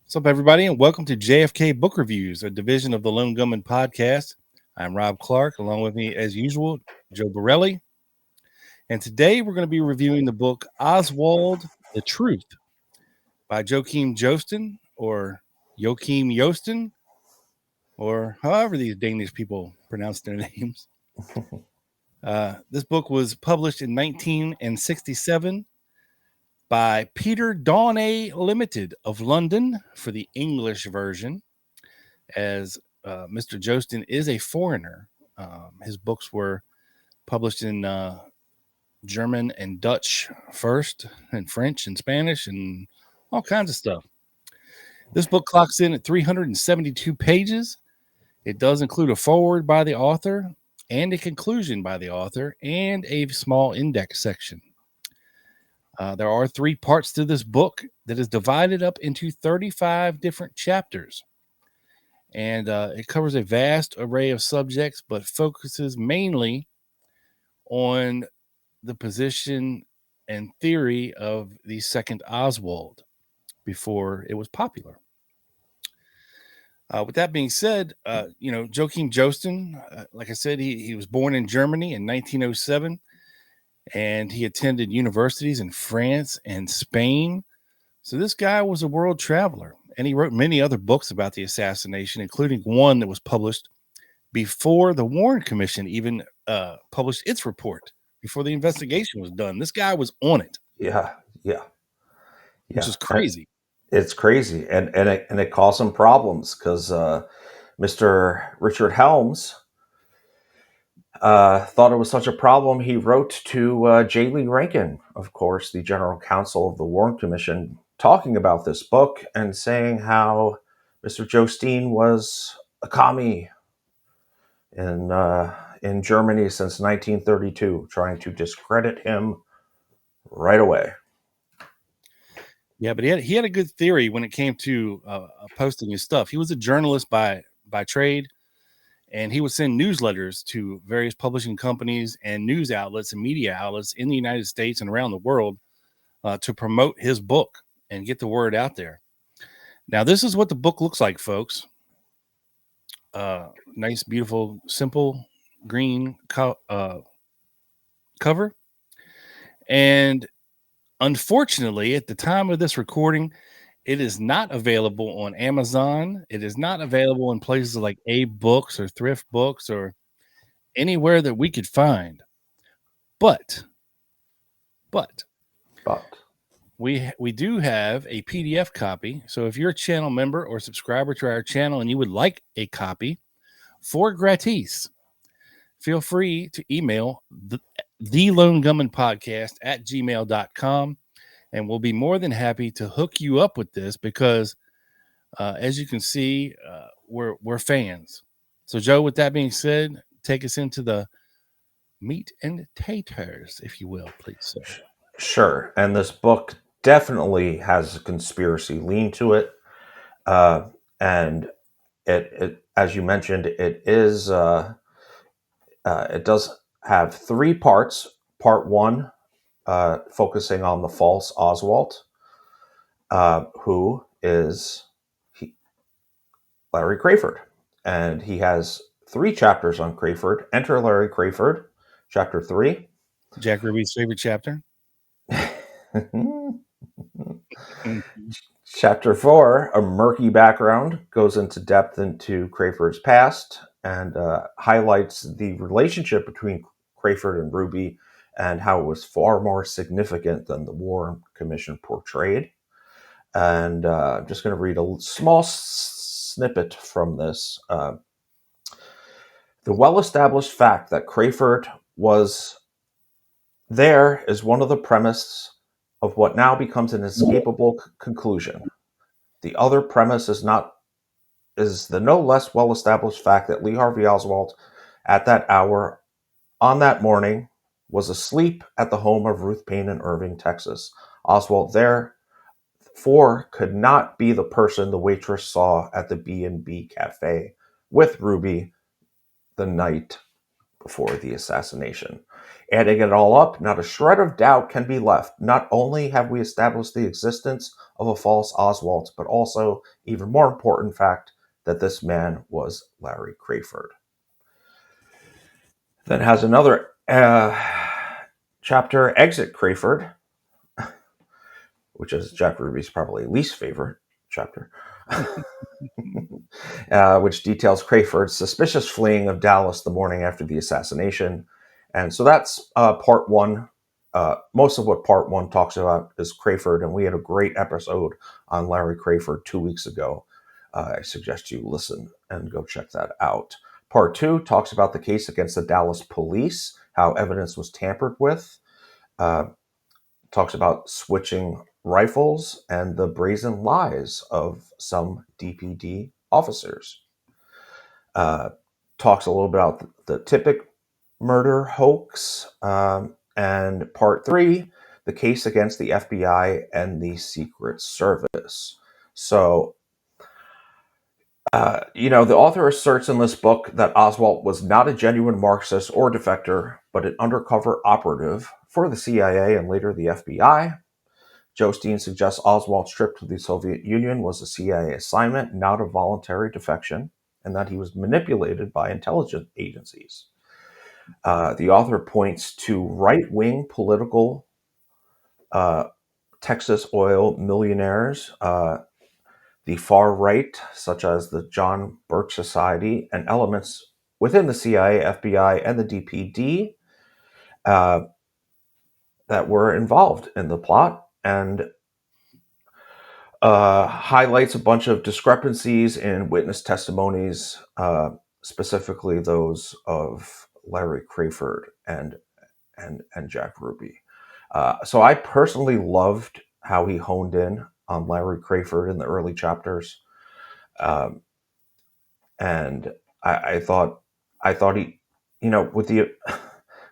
What's up, everybody, and welcome to JFK Book Reviews, a division of the Lone Gunman podcast. I'm Rob Clark, along with me, as usual, Joe Borelli. And today we're going to be reviewing the book Oswald, The Truth by Joesten, or Joesten, or however these Danish people pronounce their names. This book was published in 1967 by Peter Dawnay Limited of London for the English version, as Mr. Joesten is a foreigner. His books were published in German and Dutch first, and French and Spanish, and all kinds of stuff. This book clocks in at 372 pages. It does include a foreword by the author and a conclusion by the author and a small index section. There are 3 parts to this book that is divided up into 35 different chapters. And it covers a vast array of subjects, but focuses mainly on the position and theory of the second Oswald before it was popular. With that being said, Joachim Joesten, like I said, he was born in Germany in 1907, and he attended universities in France and Spain. So this guy was a world traveler, and he wrote many other books about the assassination, including one that was published before the Warren Commission even published its report, before the investigation was done. This guy was on it. Yeah. Which is crazy. It's crazy, and it caused some problems because Mr. Richard Helms thought it was such a problem. He wrote to J. Lee Rankin, of course, the general counsel of the Warren Commission, talking about this book and saying how Mr. Joesten was a commie in Germany since 1932, trying to discredit him right away. Yeah, but he had a good theory when it came to posting his stuff. He was a journalist by trade, and he would send newsletters to various publishing companies and news outlets and media outlets in the United States and around the world to promote his book and get the word out there. Now, this is what the book looks like, folks. Nice, beautiful, simple green cover. And unfortunately, at the time of this recording, it is not available on Amazon. It is not available in places like Abe Books or Thrift Books or anywhere that we could find. But we do have a PDF copy. So if you're a channel member or subscriber to our channel and you would like a copy for gratis, feel free to email the Lone Gunman Podcast at gmail.com. And we'll be more than happy to hook you up with this because, as you can see, we're fans. So, Joe, with that being said, take us into the meat and taters, if you will, please, sir. Sure. And this book definitely has a conspiracy lean to it. And it, as you mentioned, it does have 3 parts. Part 1, focusing on the false Oswald, who is Larry Crayford. And he has 3 chapters on Crayford. Enter Larry Crayford, chapter 3. Jack Ruby's favorite chapter. Chapter 4, a murky background, goes into depth into Crayford's past and highlights the relationship between Crayford and Ruby and how it was far more significant than the Warren Commission portrayed. And I'm just going to read a small snippet from this. The well-established fact that Crayford was there is one of the premises of what now becomes an inescapable conclusion. The other premise is the no less well-established fact that Lee Harvey Oswald, at that hour, on that morning, was asleep at the home of Ruth Payne in Irving, Texas. Oswald, therefore, could not be the person the waitress saw at the B&B Cafe with Ruby the night before the assassination. Adding it all up, not a shred of doubt can be left. Not only have we established the existence of a false Oswald, but also, even more important fact, that this man was Larry Crayford. Then has another chapter, Exit Crayford, which is Jack Ruby's probably least favorite chapter, which details Crayford's suspicious fleeing of Dallas the morning after the assassination. And so that's part one. Most of what part one talks about is Crayford, and we had a great episode on Larry Crayford 2 weeks ago. I suggest you listen and go check that out. Part two talks about the case against the Dallas police, how evidence was tampered with. Talks about switching rifles and the brazen lies of some DPD officers. Talks a little about the Tippit murder hoax. And part three, the case against the FBI and the Secret Service. So, the author asserts in this book that Oswald was not a genuine Marxist or defector, but an undercover operative for the CIA and later the FBI. Joesten suggests Oswald's trip to the Soviet Union was a CIA assignment, not a voluntary defection, and that he was manipulated by intelligence agencies. The author points to right-wing political Texas oil millionaires, the far right, such as the John Birch Society, and elements within the CIA, FBI, and the DPD that were involved in the plot, and highlights a bunch of discrepancies in witness testimonies, specifically those of Larry Crayford and Jack Ruby. So I personally loved how he honed in on Larry Crayford in the early chapters, and I thought he, with the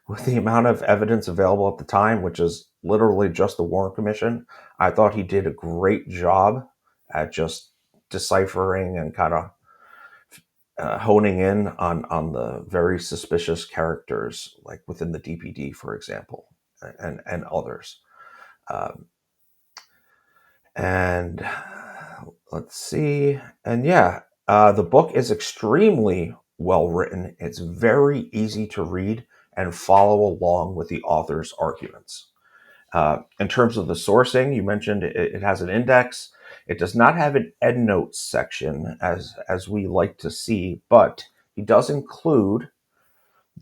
with the amount of evidence available at the time, which is literally just the Warren Commission, I thought he did a great job at just deciphering and kind of honing in on the very suspicious characters, like within the DPD, for example, and others. And let's see. And yeah, the book is extremely well written. It's very easy to read and follow along with the author's arguments. In terms of the sourcing, you mentioned it has an index. It does not have an endnotes section as we like to see, but he does include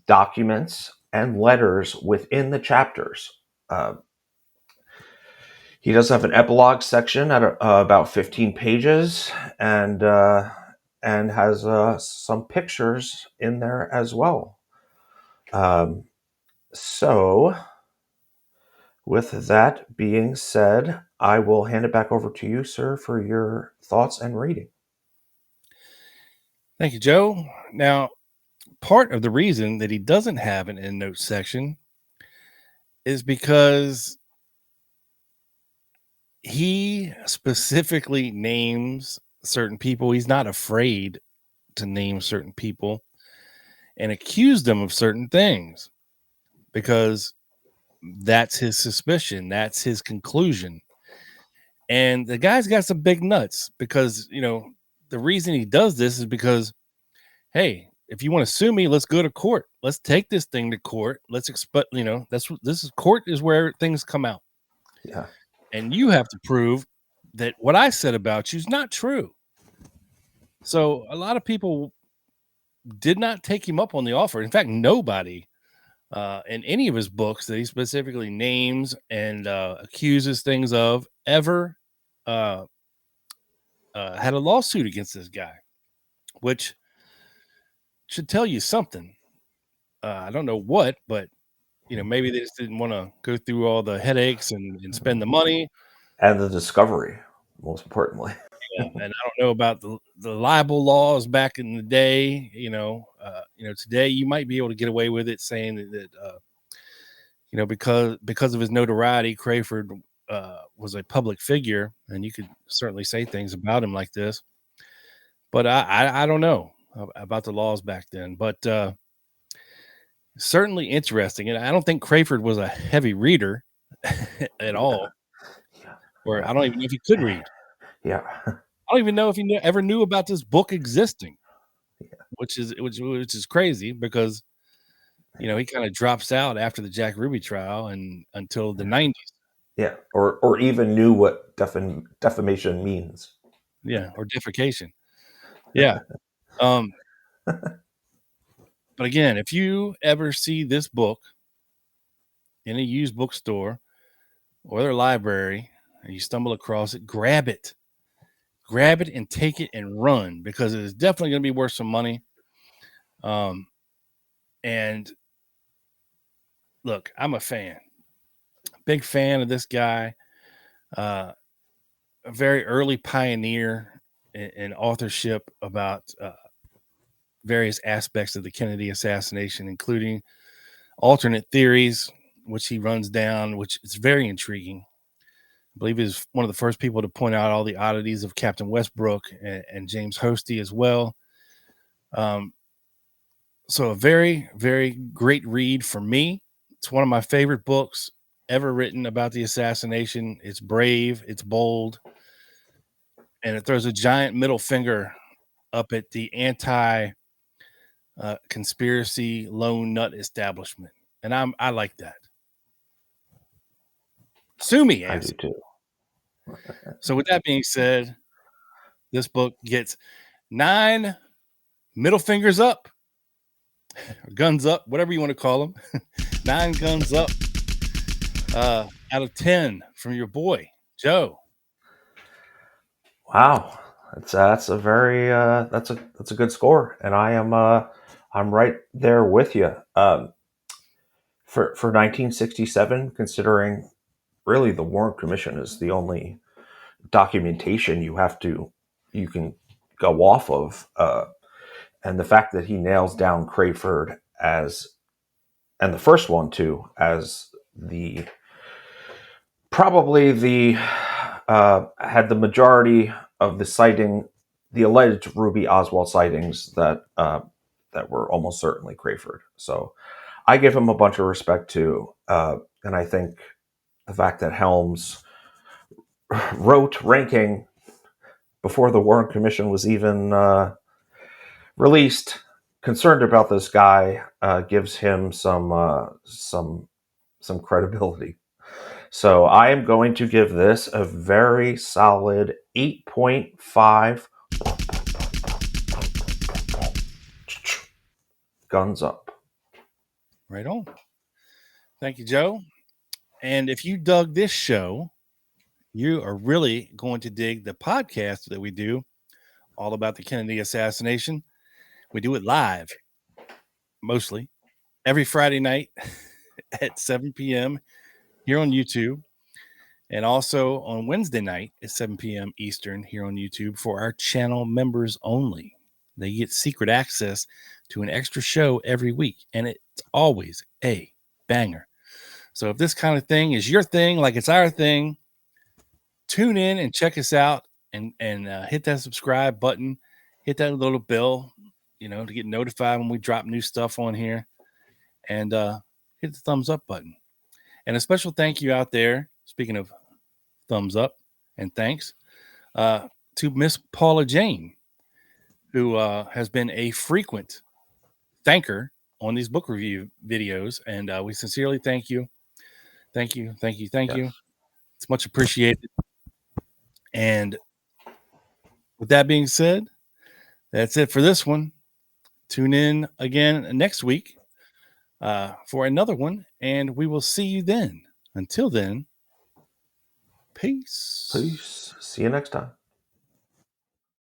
documents and letters within the chapters. He does have an epilogue section at about 15 pages, and has some pictures in there as well. So, with that being said, I will hand it back over to you, sir, for your thoughts and rating. Thank you, Joe. Now, part of the reason that he doesn't have an endnote section is because he specifically names certain people. He's not afraid to name certain people and accuse them of certain things because that's his suspicion. That's his conclusion. And the guy's got some big nuts because, the reason he does this is because, hey, if you want to sue me, let's go to court. Let's take this thing to court. Let's expect, that's what this is. Court is where things come out. Yeah. And you have to prove that what I said about you is not true. So a lot of people did not take him up on the offer. In fact, nobody in any of his books that he specifically names and accuses things of ever had a lawsuit against this guy, which should tell you something. I don't know what, but maybe they just didn't want to go through all the headaches and spend the money. And the discovery, most importantly. Yeah, and I don't know about the libel laws back in the day. Today you might be able to get away with it, saying that because of his notoriety, Crayford was a public figure, and you could certainly say things about him like this. But I don't know about the laws back then. But certainly interesting. And I don't think Crayford was a heavy reader at all, Yeah. or I Well, don't even know if he could read. yeah. I don't even know if he ever knew about this book existing, which is crazy because he kind of drops out after the Jack Ruby trial and until the 90s. Yeah. Or even knew what defamation means. Yeah, or defecation. Yeah. Um, but again, if you ever see this book in a used bookstore or their library and you stumble across it, grab it. Grab it and take it and run because it is definitely going to be worth some money. And look, I'm a fan, big fan of this guy, a very early pioneer in authorship about various aspects of the Kennedy assassination, including alternate theories, which he runs down, which is very intriguing. I believe he's one of the first people to point out all the oddities of Captain Westbrook and James Hosty as well. So a very, very great read for me. It's one of my favorite books ever written about the assassination. It's brave, it's bold, and it throws a giant middle finger up at the anti conspiracy lone nut establishment. And I like that. Sue me, I do ass. too. So with that being said, this book gets 9 middle fingers up, or guns up, whatever you want to call them. 9 guns up out of 10 from your boy, Joe. Wow. That's a very that's a good score, and I'm right there with you. For 1967, considering really the Warren Commission is the only documentation you can go off of, and the fact that he nails down Crayford as, and the first one too, as the probably the had the majority of the sighting, the alleged Ruby Oswald sightings that were almost certainly Crayford. So I give him a bunch of respect too, and I think the fact that Helms wrote ranking before the Warren Commission was even released, concerned about this guy, gives him some credibility. So I am going to give this a very solid 8.5. Guns up. Right on. Thank you, Joe. And if you dug this show, you are really going to dig the podcast that we do all about the Kennedy assassination. We do it live, mostly every Friday night at 7 p.m. here on YouTube, and also on Wednesday night at 7 p.m. Eastern here on YouTube for our channel members only. They get secret access to an extra show every week, and it's always a banger. So if this kind of thing is your thing, like it's our thing, tune in and check us out, and hit that subscribe button, hit that little bell, to get notified when we drop new stuff on here, and hit the thumbs up button. And a special thank you out there, speaking of thumbs up and thanks, to Miss Paula Jane, who has been a frequent thanker on these book review videos, and we sincerely thank you. Thank you, thank you, thank you. Yes. It's much appreciated. And with that being said, that's it for this one. Tune in again next week for another one, and we will see you then. Until then, peace. Peace. See you next time.